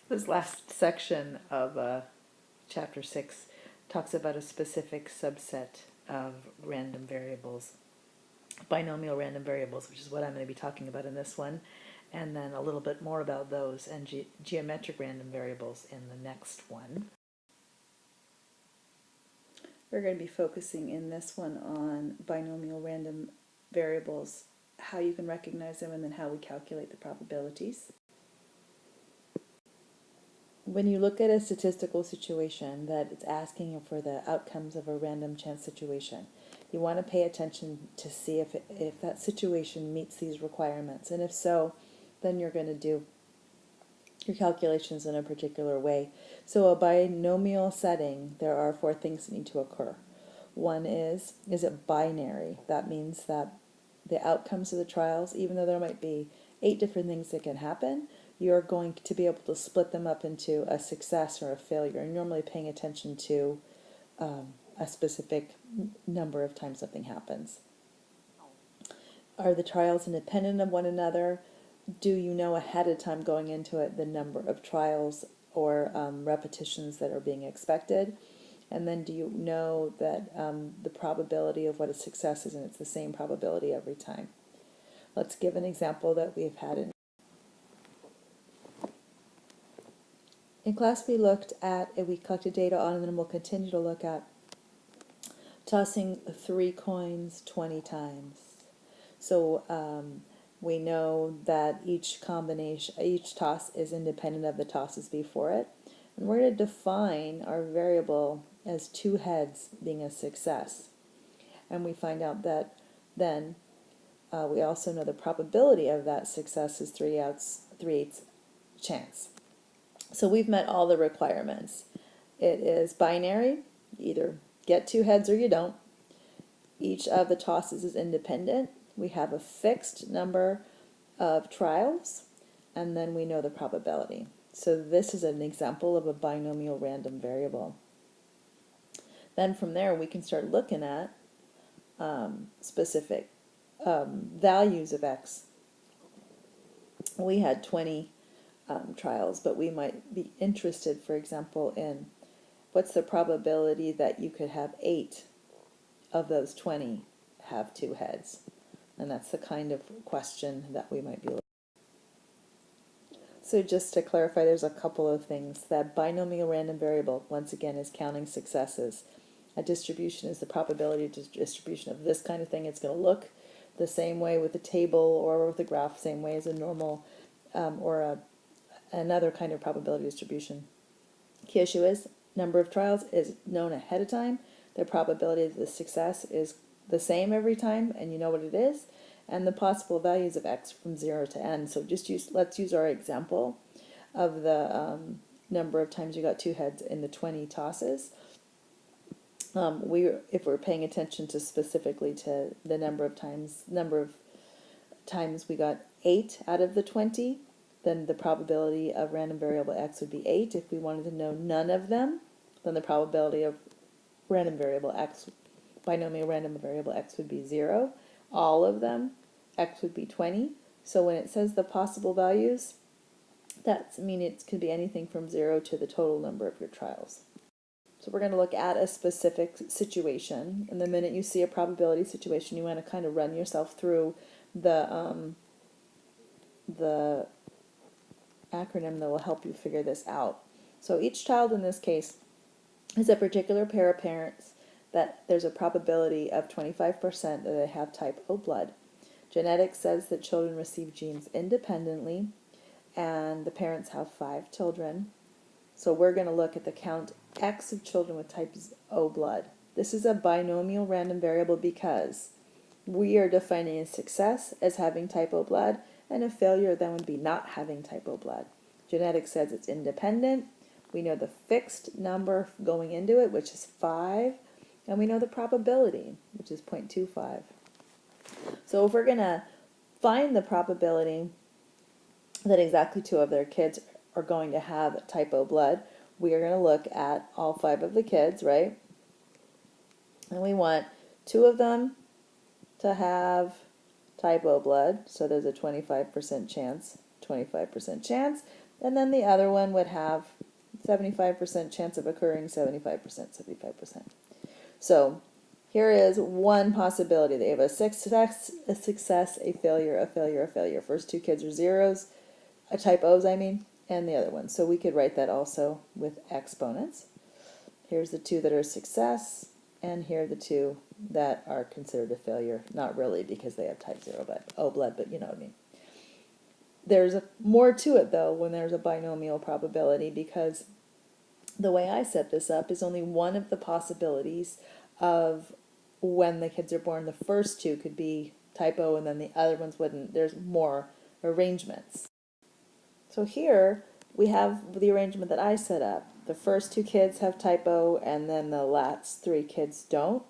This last section of Chapter 6 talks about a specific subset of random variables, binomial random variables, which is what I'm going to be talking about in this one, and then a little bit more about those and geometric random variables in the next one. We're going to be focusing in this one on binomial random variables, how you can recognize them, and then how we calculate the probabilities. When you look at a statistical situation that it's asking for the outcomes of a random chance situation, you want to pay attention to see if that situation meets these requirements. And if so, then you're going to do your calculations in a particular way. So a binomial setting, there are 4 things that need to occur. One is it binary? That means that the outcomes of the trials, even though there might be 8 different things that can happen, you're going to be able to split them up into a success or a failure. And normally paying attention to a specific number of times something happens. Are the trials independent of one another? Do you know ahead of time going into it the number of trials or repetitions that are being expected? And then do you know that the probability of what a success is, and it's the same probability every time? Let's give an example that we've had in class. We collected data on, and then we'll continue to look at tossing 3 coins 20 times. So we know that each toss is independent of the tosses before it. And we're going to define our variable as 2 heads being a success. And we find out that then we also know the probability of that success is 3/8 chance. So we've met all the requirements. It is binary. You either get 2 heads or you don't. Each of the tosses is independent. We have a fixed number of trials, and then we know the probability. So this is an example of a binomial random variable. Then from there we can start looking at specific values of x. We had 20 trials, but we might be interested, for example, in what's the probability that you could have 8 of those 20 have 2 heads. And that's the kind of question that we might be looking at. So just to clarify, there's a couple of things. That binomial random variable, once again, is counting successes. A distribution is the probability distribution of this kind of thing. It's going to look the same way with a table or with a graph, same way as a normal or another kind of probability distribution. Key issue is number of trials is known ahead of time. The probability of the success is the same every time, and you know what it is, and the possible values of x from 0 to n. So let's use our example of the number of times you got 2 heads in the 20 tosses. If we're paying attention to specifically to the number of times we got 8 out of the 20, then the probability of random variable x would be 8. If we wanted to know none of them, then the probability of random variable x, binomial random variable x, would be 0. All of them, x would be 20. So when it says the possible values, that means it could be anything from 0 to the total number of your trials. So we're going to look at a specific situation, and the minute you see a probability situation, you want to kind of run yourself through the acronym that will help you figure this out. So each child in this case is a particular pair of parents that there's a probability of 25% that they have type O blood. Genetics says that children receive genes independently, and the parents have 5 children. So we're going to look at the count X of children with type O blood. This is a binomial random variable because we are defining a success as having type O blood, and a failure then would be not having type O blood. Genetics says it's independent. We know the fixed number going into it, which is 5, and we know the probability, which is 0.25. So if we're going to find the probability that exactly 2 of their kids are going to have type O blood, we are going to look at all 5 of the kids, right? And we want 2 of them to have type O blood, so there's a 25% chance and then the other one would have 75% chance of occurring, 75%, 75%. So here is one possibility. They have a success, a failure, a failure, a failure. First two kids are zeros, type O's I mean, and the other one. So we could write that also with exponents. Here's the two that are a success, and here are the two that are considered a failure. Not really, because they have type 0 blood, but you know what I mean. There's more to it, though, when there's a binomial probability, because the way I set this up is only one of the possibilities of when the kids are born. The first two could be type O, and then the other ones wouldn't. There's more arrangements. So here we have the arrangement that I set up. The first two kids have type O, and then the last three kids don't.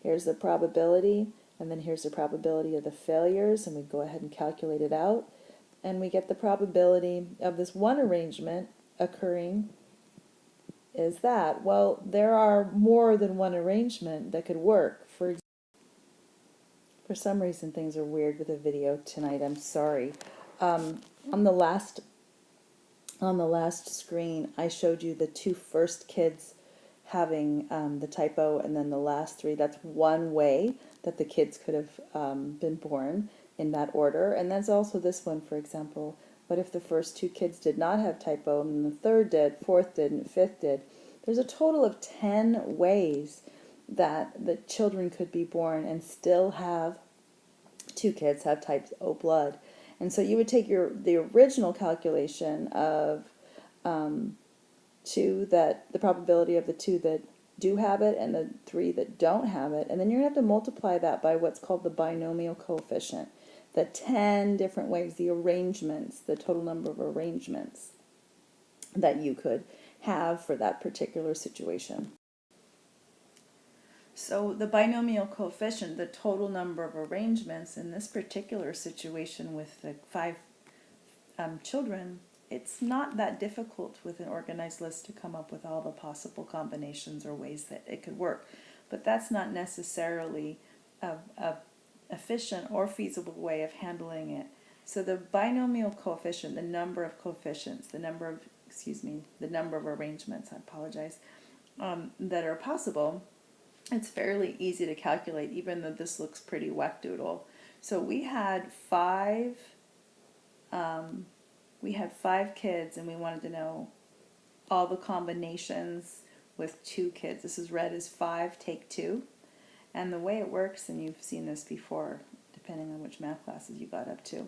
Here's the probability, and then here's the probability of the failures, and we go ahead and calculate it out. And we get the probability of this one arrangement occurring is that, well, there are more than one arrangement that could work. For some reason things are weird with the video tonight, I'm sorry. On the last screen I showed you the two first kids having the type O, and then the last three. That's one way that the kids could have been born in that order. And that's also this one, for example. What if the first two kids did not have type O, and the third did, fourth did, and fifth did? There's a total of 10 ways that the children could be born and still have two kids have type O blood. And so you would take the original calculation of the probability of the two that do have it and the three that don't have it, and then you're going to have to multiply that by what's called the binomial coefficient. The 10 different ways, the arrangements, the total number of arrangements that you could have for that particular situation. So the binomial coefficient, the total number of arrangements in this particular situation with the 5 children, it's not that difficult with an organized list to come up with all the possible combinations or ways that it could work. But that's not necessarily a efficient or feasible way of handling it. So the binomial coefficient, the number of coefficients, the number of arrangements, I apologize, that are possible, it's fairly easy to calculate, even though this looks pretty whack-doodle. So we had five kids, and we wanted to know all the combinations with 2 kids. This is read as 5 take 2. And the way it works, and you've seen this before, depending on which math classes you got up to,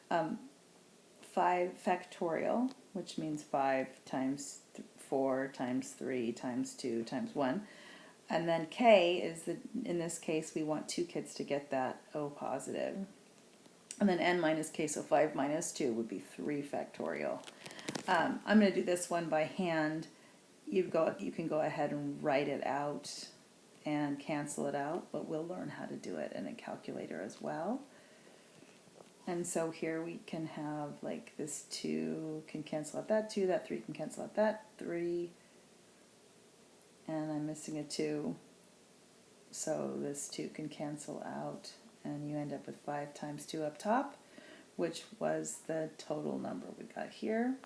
5 factorial, which means 5 times 4 times 3 times 2 times 1. And then K is, in this case, we want 2 kids to get that O positive. And then N minus K, so 5 minus 2 would be 3 factorial. I'm going to do this one by hand. You can go ahead and write it out and cancel it out, but we'll learn how to do it in a calculator as well. And so here we can have, like, this 2 can cancel out that 2, that 3 can cancel out that 3, and I'm missing a 2, so this 2 can cancel out, and you end up with 5 times 2 up top, which was the total number we got here.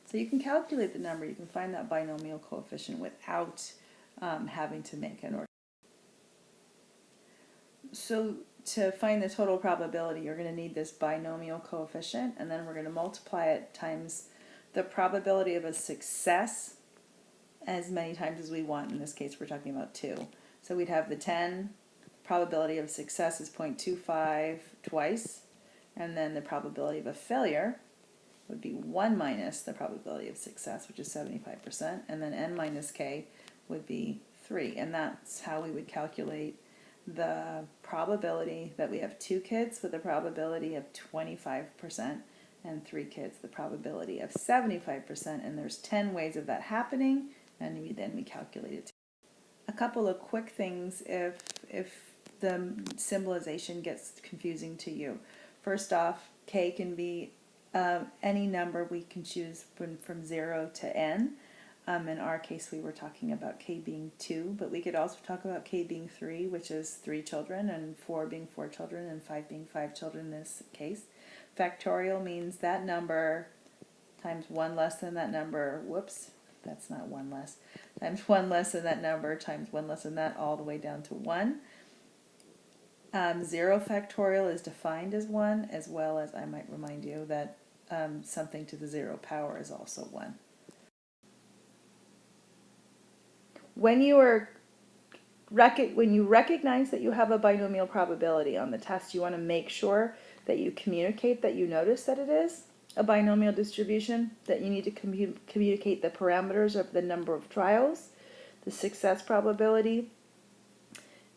So you can calculate the number, you can find that binomial coefficient without having to make an order. So to find the total probability, you're going to need this binomial coefficient, and then we're going to multiply it times the probability of a success as many times as we want. In this case, we're talking about 2. So we'd have the 10, probability of success is 0.25 twice, and then the probability of a failure would be 1 minus the probability of success, which is 75%, and then N minus K would be 3. And that's how we would calculate the probability that we have 2 kids with a probability of 25% and 3 kids, the probability of 75%, and there's 10 ways of that happening, and then we calculate it. A couple of quick things if the symbolization gets confusing to you. First off, K can be any number we can choose from 0 to N. In our case, we were talking about K being 2, but we could also talk about K being 3, which is 3 children, and 4 being 4 children, and 5 being 5 children in this case. Factorial means that number times 1 less than that number, whoops, that's not 1 less, times 1 less than that number, times 1 less than that, all the way down to 1. 0 factorial is defined as 1, as well as I might remind you that something to the 0 power is also 1. When you recognize that you have a binomial probability on the test, you want to make sure that you communicate that you notice that it is a binomial distribution, that you need to communicate the parameters of the number of trials, the success probability,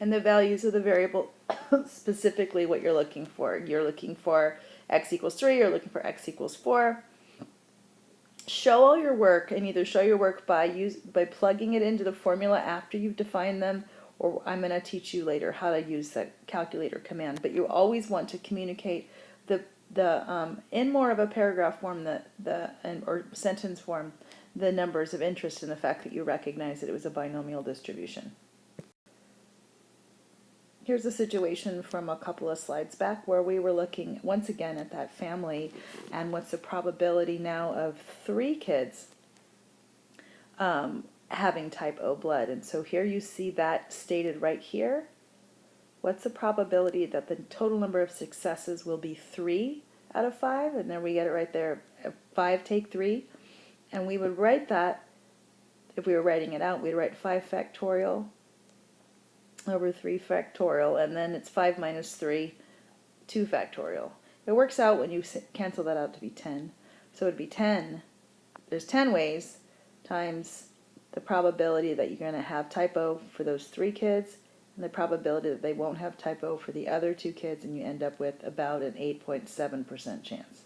and the values of the variable, specifically what you're looking for. You're looking for x equals 3, you're looking for x equals 4. Show all your work, and either show your work by plugging it into the formula after you've defined them, or I'm going to teach you later how to use the calculator command. But you always want to communicate in more of a paragraph form, or sentence form, the numbers of interest in the fact that you recognize that it was a binomial distribution. Here's a situation from a couple of slides back where we were looking once again at that family and what's the probability now of 3 kids having type O blood. And so here you see that stated right here. What's the probability that the total number of successes will be 3 out of 5? And then we get it right there, 5 take 3. And we would write that, if we were writing it out, we'd write 5 factorial over 3 factorial, and then it's 5 minus 3, 2 factorial. It works out when you cancel that out to be 10. So it would be 10, there's 10 ways, times the probability that you're going to have type O for those 3 kids, and the probability that they won't have type O for the other 2 kids, and you end up with about an 8.7% chance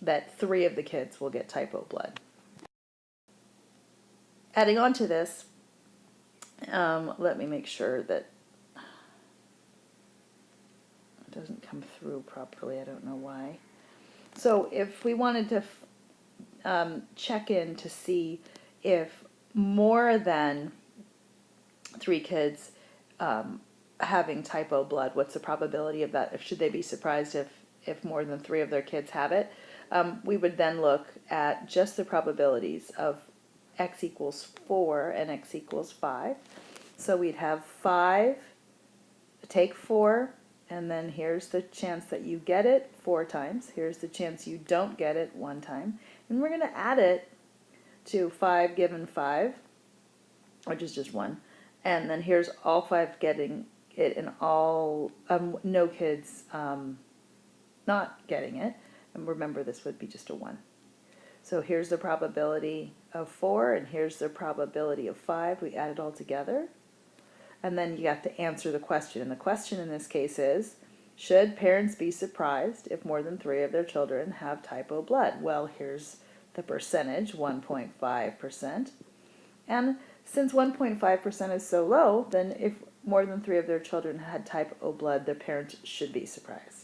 that 3 of the kids will get type O blood. Adding on to this, let me make sure that it doesn't come through properly. I don't know why. So if we wanted to check in to see if more than 3 kids having type O blood, what's the probability of that? Should they be surprised if more than 3 of their kids have it? We would then look at just the probabilities of x equals 4 and x equals 5. So we'd have 5 take 4, and then here's the chance that you get it 4 times. Here's the chance you don't get it 1 time. And we're going to add it to 5 given 5, which is just 1. And then here's all 5 getting it and all no kids not getting it. And remember, this would be just a 1. So here's the probability of 4, and here's the probability of 5. We add it all together. And then you have to answer the question. And the question in this case is, should parents be surprised if more than 3 of their children have type O blood? Well, here's the percentage, 1.5%. And since 1.5% is so low, then if more than 3 of their children had type O blood, their parents should be surprised.